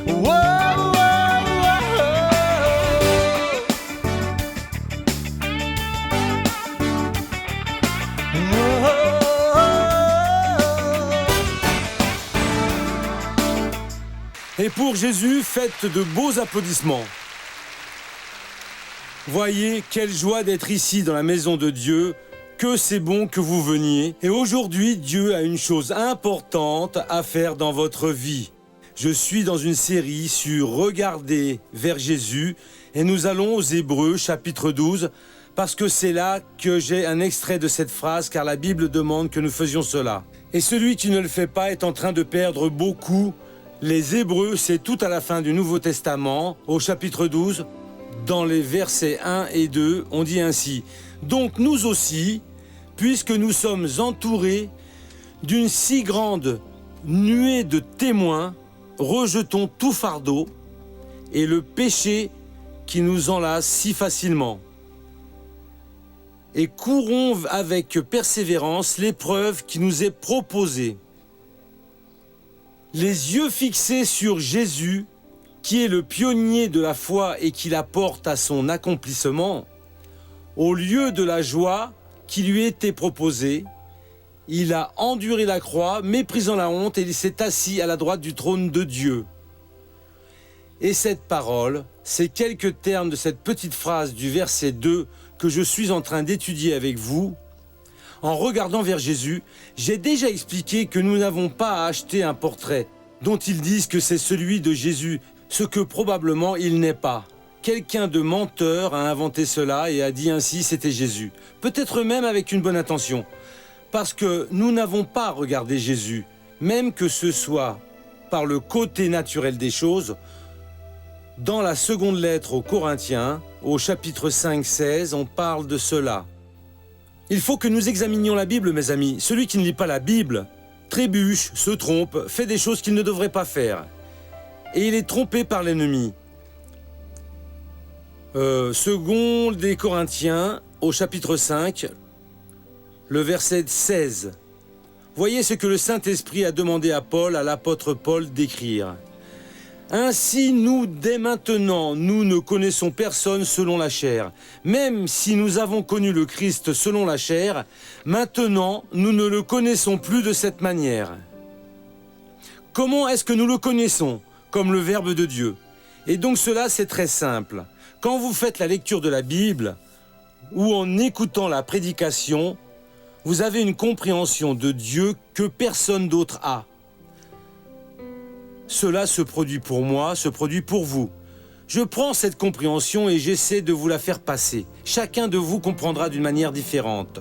Oh, oh, Et pour Jésus, faites de beaux applaudissements. Voyez, quelle joie d'être ici dans la maison de Dieu, que c'est bon que vous veniez. Et aujourd'hui, Dieu a une chose importante à faire dans votre vie. Je suis dans une série sur Regarder vers Jésus et nous allons aux Hébreux chapitre 12 parce que c'est là que j'ai un extrait de cette phrase car la Bible demande que nous faisions cela. Et celui qui ne le fait pas est en train de perdre beaucoup. Les Hébreux, c'est tout à la fin du Nouveau Testament, au chapitre 12, dans les versets 1 et 2, on dit ainsi « Donc nous aussi, puisque nous sommes entourés d'une si grande nuée de témoins, rejetons tout fardeau et le péché qui nous enlace si facilement. Et courons avec persévérance l'épreuve qui nous est proposée. Les yeux fixés sur Jésus, qui est le pionnier de la foi et qui la porte à son accomplissement, au lieu de la joie qui lui était proposée, il a enduré la croix, méprisant la honte, et il s'est assis à la droite du trône de Dieu. Et cette parole, ces quelques termes de cette petite phrase du verset 2 que je suis en train d'étudier avec vous, en regardant vers Jésus, j'ai déjà expliqué que nous n'avons pas à acheter un portrait dont ils disent que c'est celui de Jésus, ce que probablement il n'est pas. Quelqu'un de menteur a inventé cela et a dit ainsi c'était Jésus. Peut-être même avec une bonne intention. Parce que nous n'avons pas regardé Jésus, même que ce soit par le côté naturel des choses. Dans la seconde lettre aux Corinthiens, au chapitre 5, 16, on parle de cela. Il faut que nous examinions la Bible, mes amis. Celui qui ne lit pas la Bible trébuche, se trompe, fait des choses qu'il ne devrait pas faire. Et il est trompé par l'ennemi. Second des Corinthiens, au chapitre 5, le verset 16. Voyez ce que le Saint-Esprit a demandé à Paul, à l'apôtre Paul, d'écrire. Ainsi, nous, dès maintenant, nous ne connaissons personne selon la chair. Même si nous avons connu le Christ selon la chair, maintenant, nous ne le connaissons plus de cette manière. Comment est-ce que nous le connaissons? Comme le Verbe de Dieu. Et donc cela, c'est très simple. Quand vous faites la lecture de la Bible, ou en écoutant la prédication, vous avez une compréhension de Dieu que personne d'autre a. Cela se produit pour moi, se produit pour vous. Je prends cette compréhension et j'essaie de vous la faire passer. Chacun de vous comprendra d'une manière différente.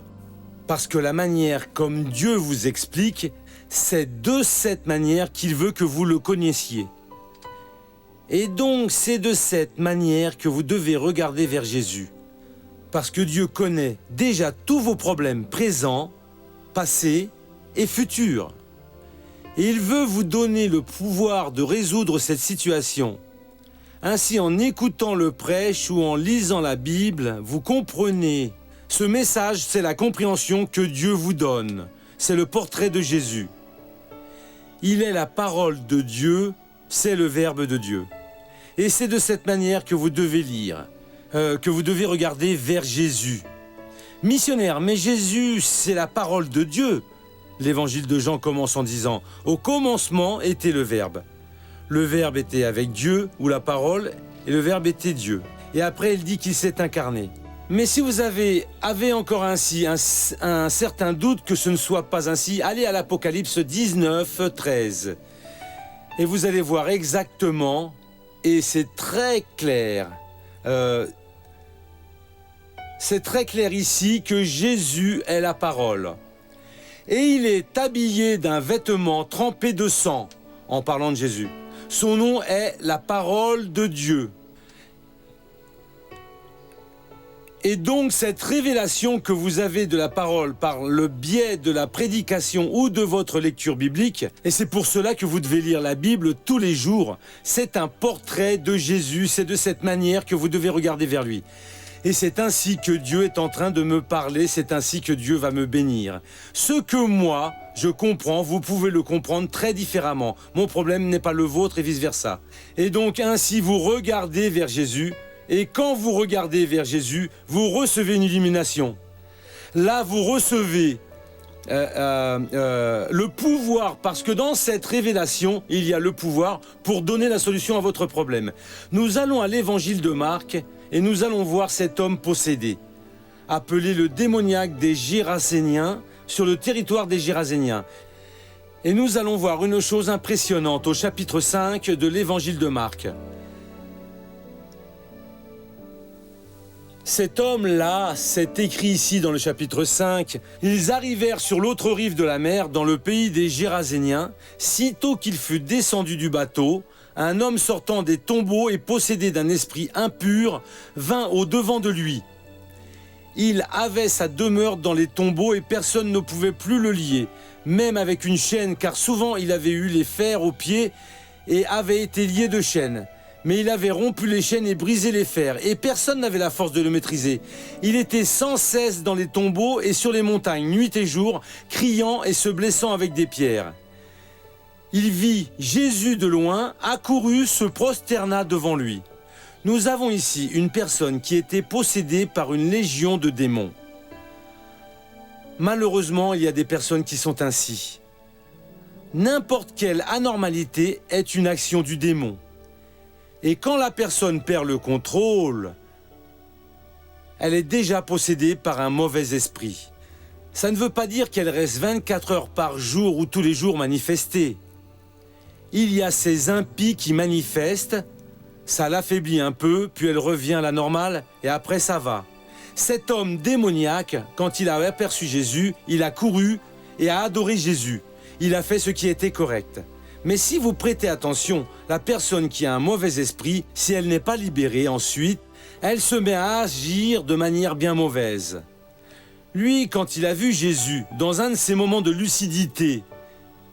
Parce que la manière comme Dieu vous explique, c'est de cette manière qu'il veut que vous le connaissiez. Et donc, c'est de cette manière que vous devez regarder vers Jésus. Parce que Dieu connaît déjà tous vos problèmes présents, passés et futurs. Et il veut vous donner le pouvoir de résoudre cette situation. Ainsi, en écoutant le prêche ou en lisant la Bible, vous comprenez. Ce message, c'est la compréhension que Dieu vous donne. C'est le portrait de Jésus. Il est la parole de Dieu, c'est le Verbe de Dieu. Et c'est de cette manière que vous devez lire, que vous devez regarder vers Jésus. Missionnaire, mais Jésus, c'est la parole de Dieu. L'évangile de Jean commence en disant « Au commencement était le Verbe ». Le Verbe était avec Dieu, ou la parole, et le Verbe était Dieu. Et après, il dit qu'il s'est incarné. Mais si vous avez encore ainsi un certain doute que ce ne soit pas ainsi, allez à l'Apocalypse 19, 13. Et vous allez voir exactement, et c'est très clair, c'est très clair ici que Jésus est la parole. Et il est habillé d'un vêtement trempé de sang, en parlant de Jésus. Son nom est la parole de Dieu. Et donc cette révélation que vous avez de la parole par le biais de la prédication ou de votre lecture biblique, et c'est pour cela que vous devez lire la Bible tous les jours, c'est un portrait de Jésus, c'est de cette manière que vous devez regarder vers lui. Et c'est ainsi que Dieu est en train de me parler, c'est ainsi que Dieu va me bénir. Ce que moi, je comprends, vous pouvez le comprendre très différemment. Mon problème n'est pas le vôtre et vice-versa. Et donc ainsi, vous regardez vers Jésus, et quand vous regardez vers Jésus, vous recevez une illumination. Là, vous recevez le pouvoir, parce que dans cette révélation, il y a le pouvoir pour donner la solution à votre problème. Nous allons à l'évangile de Marc, et nous allons voir cet homme possédé, appelé le démoniaque des Géraséniens, sur le territoire des Géraséniens. Et nous allons voir une chose impressionnante au chapitre 5 de l'évangile de Marc. Cet homme-là, c'est écrit ici dans le chapitre 5, ils arrivèrent sur l'autre rive de la mer, dans le pays des Géraséniens. Sitôt qu'il fut descendu du bateau, un homme sortant des tombeaux et possédé d'un esprit impur vint au-devant de lui. Il avait sa demeure dans les tombeaux et personne ne pouvait plus le lier, même avec une chaîne, car souvent il avait eu les fers aux pieds et avait été lié de chaînes. Mais il avait rompu les chaînes et brisé les fers, et personne n'avait la force de le maîtriser. Il était sans cesse dans les tombeaux et sur les montagnes, nuit et jour, criant et se blessant avec des pierres. Il vit Jésus de loin, accourut, se prosterna devant lui. Nous avons ici une personne qui était possédée par une légion de démons. Malheureusement, il y a des personnes qui sont ainsi. N'importe quelle anormalité est une action du démon. Et quand la personne perd le contrôle, elle est déjà possédée par un mauvais esprit. Ça ne veut pas dire qu'elle reste 24 heures par jour ou tous les jours manifestée. Il y a ces impies qui manifestent, ça l'affaiblit un peu, puis elle revient à la normale, et après ça va. Cet homme démoniaque, quand il a aperçu Jésus, il a couru et a adoré Jésus. Il a fait ce qui était correct. Mais si vous prêtez attention, la personne qui a un mauvais esprit, si elle n'est pas libérée ensuite, elle se met à agir de manière bien mauvaise. Lui, quand il a vu Jésus, dans un de ces moments de lucidité,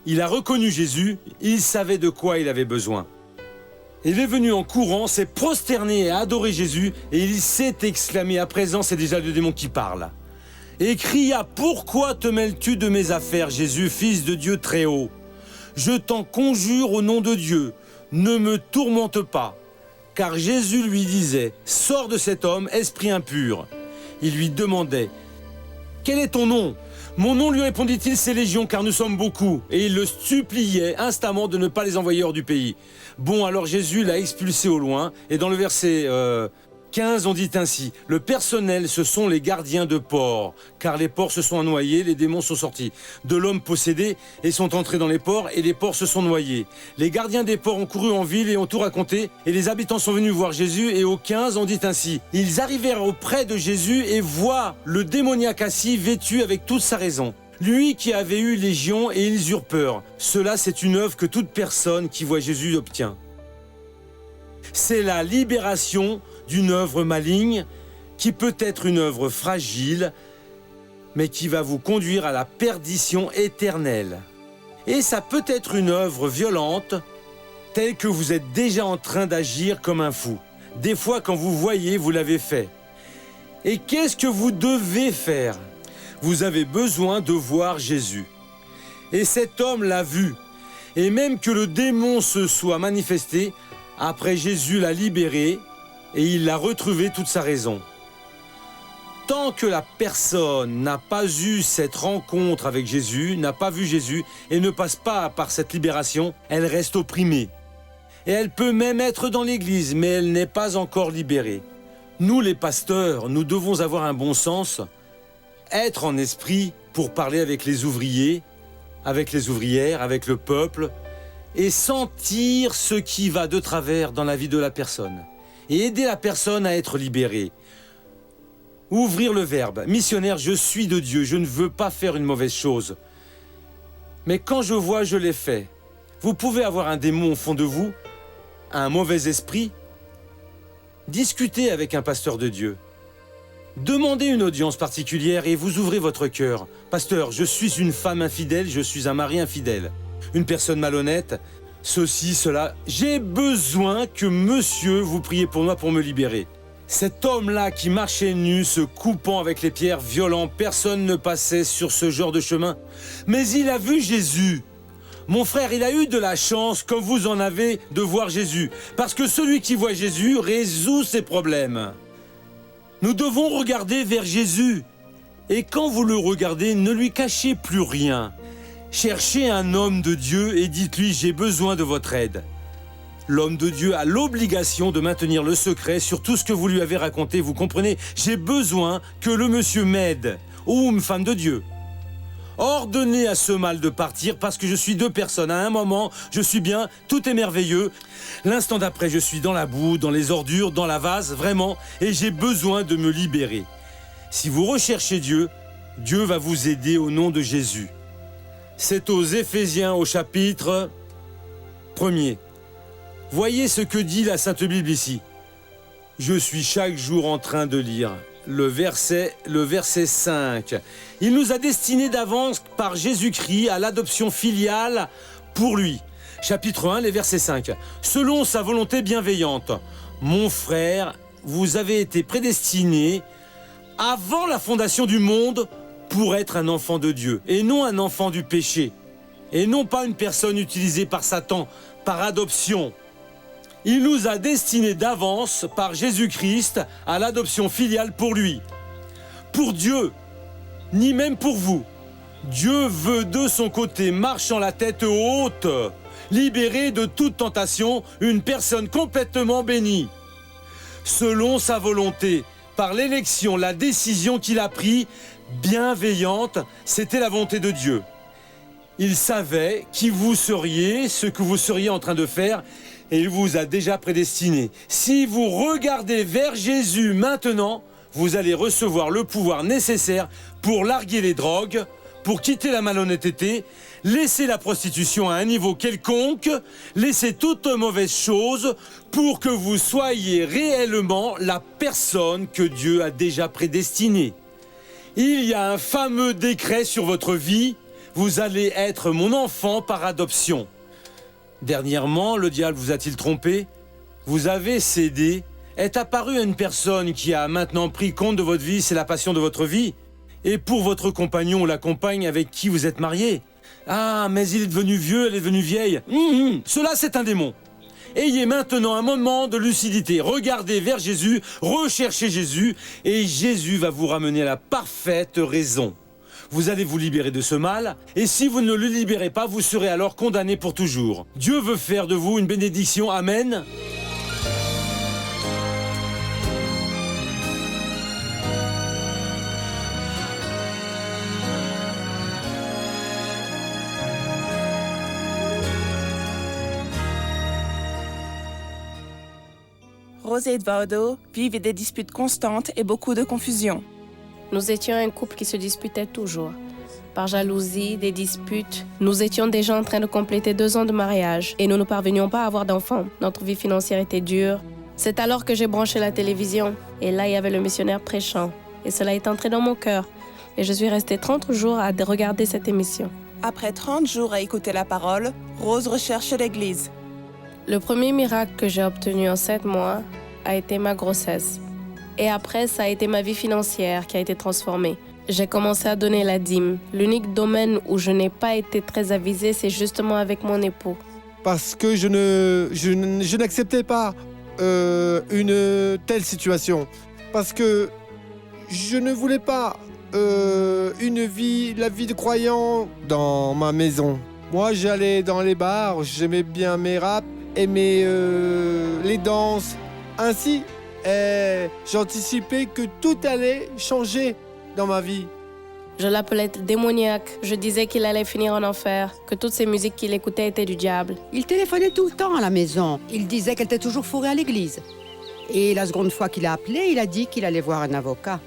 il a reconnu Jésus, il savait de quoi il avait besoin. Il est venu en courant, s'est prosterné et a adoré Jésus, et il s'est exclamé, à présent c'est déjà le démon qui parle, et cria, « Pourquoi te mêles-tu de mes affaires, Jésus, fils de Dieu très haut ? Je t'en conjure au nom de Dieu, ne me tourmente pas. » Car Jésus lui disait, « Sors de cet homme, esprit impur. » Il lui demandait, « Quel est ton nom ?» Mon nom, lui répondit-il, c'est Légion, car nous sommes beaucoup. Et il le suppliait instamment de ne pas les envoyer hors du pays. Bon, alors Jésus l'a expulsé au loin, et dans le verset 15, on dit ainsi, « Le personnel, ce sont les gardiens de porcs, car les porcs se sont noyés, les démons sont sortis de l'homme possédé et sont entrés dans les porcs, et les porcs se sont noyés. Les gardiens des porcs ont couru en ville et ont tout raconté, et les habitants sont venus voir Jésus, et au 15, on dit ainsi, « Ils arrivèrent auprès de Jésus et voient le démoniaque assis, vêtu avec toute sa raison. Lui qui avait eu légion, et ils eurent peur. Cela, c'est une œuvre que toute personne qui voit Jésus obtient. C'est la libération d'une œuvre maligne qui peut être une œuvre fragile, mais qui va vous conduire à la perdition éternelle. Et ça peut être une œuvre violente, telle que vous êtes déjà en train d'agir comme un fou. Des fois, quand vous voyez, vous l'avez fait. Et qu'est-ce que vous devez faire ? Vous avez besoin de voir Jésus. Et cet homme l'a vu. Et même que le démon se soit manifesté, après Jésus l'a libéré et il a retrouvé toute sa raison. Tant que la personne n'a pas eu cette rencontre avec Jésus, n'a pas vu Jésus et ne passe pas par cette libération, elle reste opprimée. Et elle peut même être dans l'église, mais elle n'est pas encore libérée. Nous, les pasteurs, nous devons avoir un bon sens, être en esprit pour parler avec les ouvriers, avec les ouvrières, avec le peuple, et sentir ce qui va de travers dans la vie de la personne, et aider la personne à être libérée. Ouvrir le verbe. Missionnaire, je suis de Dieu, je ne veux pas faire une mauvaise chose. Mais quand je vois, je l'ai fait. Vous pouvez avoir un démon au fond de vous, un mauvais esprit. Discutez avec un pasteur de Dieu. Demandez une audience particulière et vous ouvrez votre cœur. Pasteur, je suis une femme infidèle, je suis un mari infidèle. Une personne malhonnête, ceci, cela. J'ai besoin que monsieur vous priez pour moi pour me libérer. Cet homme-là qui marchait nu, se coupant avec les pierres, violent, personne ne passait sur ce genre de chemin. Mais il a vu Jésus. Mon frère, il a eu de la chance, comme vous en avez, de voir Jésus. Parce que celui qui voit Jésus résout ses problèmes. Nous devons regarder vers Jésus. Et quand vous le regardez, ne lui cachez plus rien. Cherchez un homme de Dieu et dites-lui « J'ai besoin de votre aide ». L'homme de Dieu a l'obligation de maintenir le secret sur tout ce que vous lui avez raconté. Vous comprenez? J'ai besoin que le monsieur m'aide, ou une femme de Dieu. Ordonnez à ce mâle de partir parce que je suis deux personnes. À un moment, je suis bien, tout est merveilleux. L'instant d'après, je suis dans la boue, dans les ordures, dans la vase, vraiment, et j'ai besoin de me libérer. Si vous recherchez Dieu, Dieu va vous aider au nom de Jésus. C'est aux Éphésiens au chapitre 1er. Voyez ce que dit la Sainte Bible ici. Je suis chaque jour en train de lire le verset 5. Il nous a destinés d'avance par Jésus-Christ à l'adoption filiale pour lui. Chapitre 1, les versets 5. Selon sa volonté bienveillante, mon frère, vous avez été prédestinés avant la fondation du monde pour être un enfant de Dieu et non un enfant du péché et non pas une personne utilisée par Satan par adoption. Il nous a destinés d'avance par Jésus-Christ à l'adoption filiale pour lui. Pour Dieu, ni même pour vous. Dieu veut de son côté, marchant la tête haute, libérer de toute tentation une personne complètement bénie. Selon sa volonté, par l'élection, la décision qu'il a prise, bienveillante, c'était la volonté de Dieu. Il savait qui vous seriez, ce que vous seriez en train de faire, et il vous a déjà prédestiné. Si vous regardez vers Jésus maintenant, vous allez recevoir le pouvoir nécessaire pour larguer les drogues, pour quitter la malhonnêteté, laisser la prostitution à un niveau quelconque, laisser toute mauvaise chose pour que vous soyez réellement la personne que Dieu a déjà prédestinée. Il y a un fameux décret sur votre vie, vous allez être mon enfant par adoption. Dernièrement, le diable vous a-t-il trompé? Vous avez cédé, est apparue une personne qui a maintenant pris compte de votre vie, c'est la passion de votre vie. Et pour votre compagnon ou la compagne avec qui vous êtes marié. Ah, mais il est devenu vieux, elle est devenue vieille. Cela, c'est un démon. Ayez maintenant un moment de lucidité. Regardez vers Jésus, recherchez Jésus, et Jésus va vous ramener à la parfaite raison. Vous allez vous libérer de ce mal, et si vous ne le libérez pas, vous serez alors condamné pour toujours. Dieu veut faire de vous une bénédiction. Amen. Rose et Eduardo vivent des disputes constantes et beaucoup de confusion. Nous étions un couple qui se disputait toujours. Par jalousie, des disputes, nous étions déjà en train de compléter 2 ans de mariage et nous ne parvenions pas à avoir d'enfants. Notre vie financière était dure. C'est alors que j'ai branché la télévision et là, il y avait le missionnaire prêchant. Et cela est entré dans mon cœur. Et je suis restée 30 jours à regarder cette émission. Après 30 jours à écouter la parole, Rose recherche l'Église. Le premier miracle que j'ai obtenu en 7 mois a été ma grossesse. Et après, ça a été ma vie financière qui a été transformée. J'ai commencé à donner la dîme. L'unique domaine où je n'ai pas été très avisée, c'est justement avec mon époux. Parce que je n'acceptais pas une telle situation. Parce que je ne voulais pas la vie de croyant dans ma maison. Moi, j'allais dans les bars, j'aimais bien mes raps et les danses. Ainsi, j'anticipais que tout allait changer dans ma vie. Je l'appelais démoniaque. Je disais qu'il allait finir en enfer, que toutes ces musiques qu'il écoutait étaient du diable. Il téléphonait tout le temps à la maison. Il disait qu'elle était toujours fourrée à l'église. Et la seconde fois qu'il a appelé, il a dit qu'il allait voir un avocat.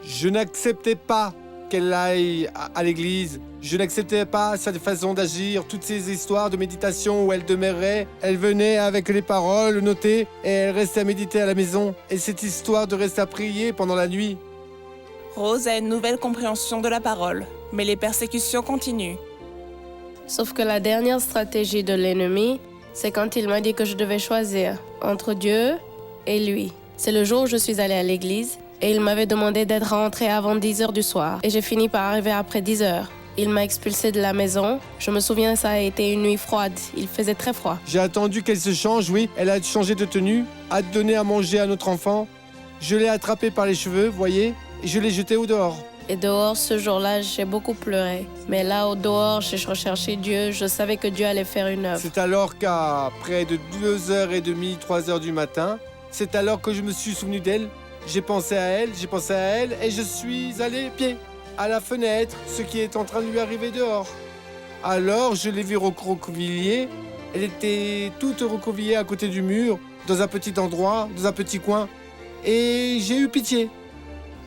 Je n'acceptais pas qu'elle aille à l'église. Je n'acceptais pas sa façon d'agir, toutes ces histoires de méditation où elle demeurait. Elle venait avec les paroles notées et elle restait à méditer à la maison. Et cette histoire de rester à prier pendant la nuit. Rose a une nouvelle compréhension de la parole, mais les persécutions continuent. Sauf que la dernière stratégie de l'ennemi, c'est quand il m'a dit que je devais choisir entre Dieu et lui. C'est le jour où je suis allée à l'église et il m'avait demandé d'être rentrée avant 10 heures du soir. Et j'ai fini par arriver après 10 heures. Il m'a expulsée de la maison. Je me souviens, ça a été une nuit froide. Il faisait très froid. J'ai attendu qu'elle se change, oui. Elle a changé de tenue, a donné à manger à notre enfant. Je l'ai attrapée par les cheveux, voyez, et je l'ai jetée au dehors. Et dehors, ce jour-là, j'ai beaucoup pleuré. Mais là, au dehors, j'ai recherché Dieu. Je savais que Dieu allait faire une œuvre. C'est alors qu'à près de 2h30, 3h du matin, c'est alors que je me suis souvenu d'elle. J'ai pensé à elle et je suis allé pied à la fenêtre, ce qui est en train de lui arriver dehors. Alors, je l'ai vue recroquevillée. Elle était toute recroquevillée à côté du mur, dans un petit endroit, dans un petit coin. Et j'ai eu pitié.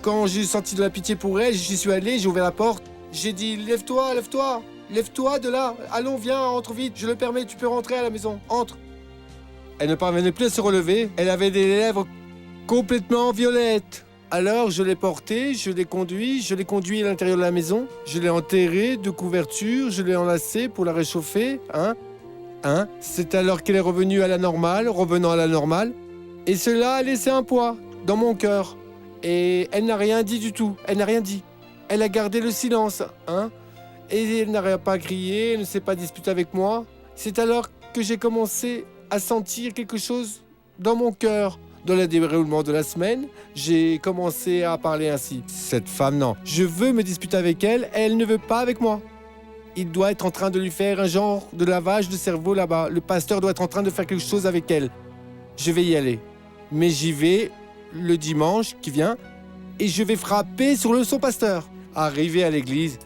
Quand j'ai senti de la pitié pour elle, j'y suis allé, j'ai ouvert la porte. J'ai dit, lève-toi, lève-toi, lève-toi de là. Allons, viens, entre vite, je le permets, tu peux rentrer à la maison, entre. Elle ne parvenait plus à se relever, elle avait des lèvres complètement violettes. Alors, je l'ai portée, je l'ai conduit à l'intérieur de la maison. Je l'ai enterrée de couverture, je l'ai enlacée pour la réchauffer. C'est alors qu'elle est revenue à la normale, revenant à la normale. Et cela a laissé un poids dans mon cœur. Et elle n'a rien dit du tout, elle n'a rien dit. Elle a gardé le silence, Et elle n'a pas crié, elle ne s'est pas disputée avec moi. C'est alors que j'ai commencé à sentir quelque chose dans mon cœur. Dans le déroulement de la semaine, j'ai commencé à parler ainsi. Cette femme, non. Je veux me disputer avec elle, elle ne veut pas avec moi. Il doit être en train de lui faire un genre de lavage de cerveau là-bas. Le pasteur doit être en train de faire quelque chose avec elle. Je vais y aller. Mais j'y vais le dimanche qui vient et je vais frapper sur son pasteur. Arrivé à l'église,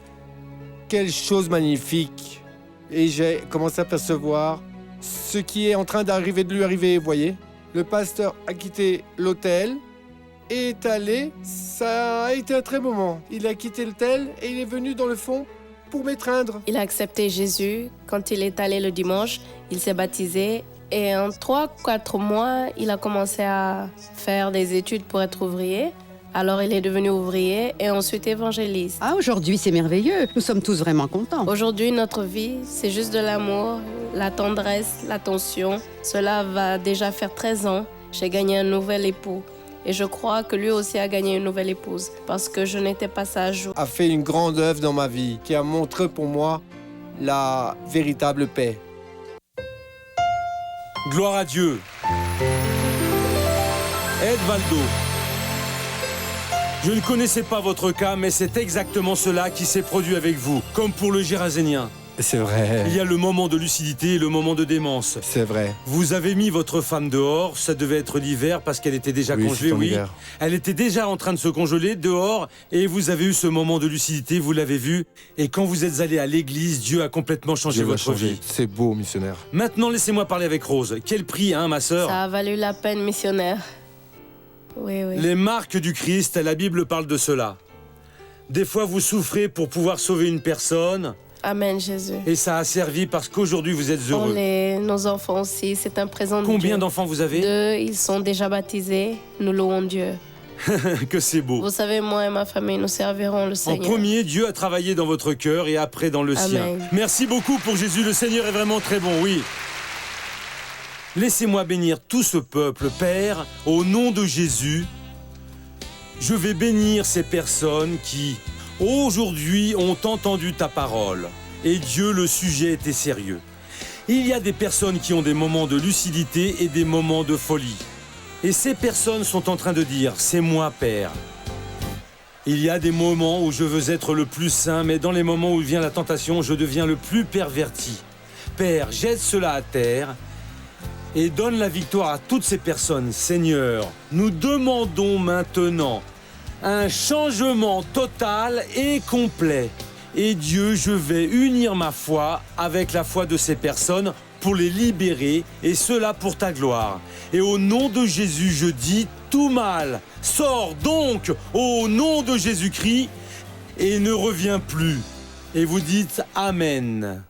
quelle chose magnifique. Et j'ai commencé à percevoir ce qui est en train de lui arriver, vous voyez. Le pasteur a quitté l'hôtel et est allé. Ça a été un très bon moment. Il a quitté l'hôtel et il est venu dans le fond pour m'étreindre. Il a accepté Jésus. Quand il est allé le dimanche, il s'est baptisé. Et en 3-4 mois, il a commencé à faire des études pour être ouvrier. Alors il est devenu ouvrier et ensuite évangéliste. Ah, aujourd'hui, c'est merveilleux. Nous sommes tous vraiment contents. Aujourd'hui, notre vie, c'est juste de l'amour, la tendresse, l'attention. Cela va déjà faire 13 ans. J'ai gagné un nouvel époux. Et je crois que lui aussi a gagné une nouvelle épouse parce que je n'étais pas sage. A fait une grande œuvre dans ma vie qui a montré pour moi la véritable paix. Gloire à Dieu. Edvaldo. Je ne connaissais pas votre cas, mais c'est exactement cela qui s'est produit avec vous, comme pour le Gérasénien. C'est vrai. Il y a le moment de lucidité et le moment de démence. C'est vrai. Vous avez mis votre femme dehors, ça devait être l'hiver parce qu'elle était déjà congelée, oui. Hiver. Elle était déjà en train de se congeler dehors et vous avez eu ce moment de lucidité, vous l'avez vu. Et quand vous êtes allé à l'église, Dieu a complètement changé votre vie. C'est beau, missionnaire. Maintenant, laissez-moi parler avec Rose. Quel prix, ma sœur? Ça a valu la peine, missionnaire. Oui. Les marques du Christ, la Bible parle de cela. Des fois, vous souffrez pour pouvoir sauver une personne. Amen, Jésus. Et ça a servi parce qu'aujourd'hui, vous êtes heureux. Nos enfants aussi, c'est un présent de Dieu. Combien d'enfants vous avez? 2, ils sont déjà baptisés. Nous louons Dieu. Que c'est beau. Vous savez, moi et ma famille, nous servirons le En Seigneur. premier, Dieu a travaillé dans votre cœur et après dans le sien. Merci beaucoup pour Jésus. Le Seigneur est vraiment très bon, oui. Laissez-moi bénir tout ce peuple, Père, au nom de Jésus. Je vais bénir ces personnes qui, aujourd'hui, ont entendu ta parole. Et Dieu, le sujet était sérieux. Il y a des personnes qui ont des moments de lucidité et des moments de folie. Et ces personnes sont en train de dire, c'est moi, Père. Il y a des moments où je veux être le plus saint, mais dans les moments où vient la tentation, je deviens le plus perverti. Père, jette cela à terre et donne la victoire à toutes ces personnes. Seigneur, nous demandons maintenant un changement total et complet. Et Dieu, je vais unir ma foi avec la foi de ces personnes pour les libérer, et cela pour ta gloire. Et au nom de Jésus, je dis tout mal. Sors donc au nom de Jésus-Christ et ne reviens plus. Et vous dites Amen.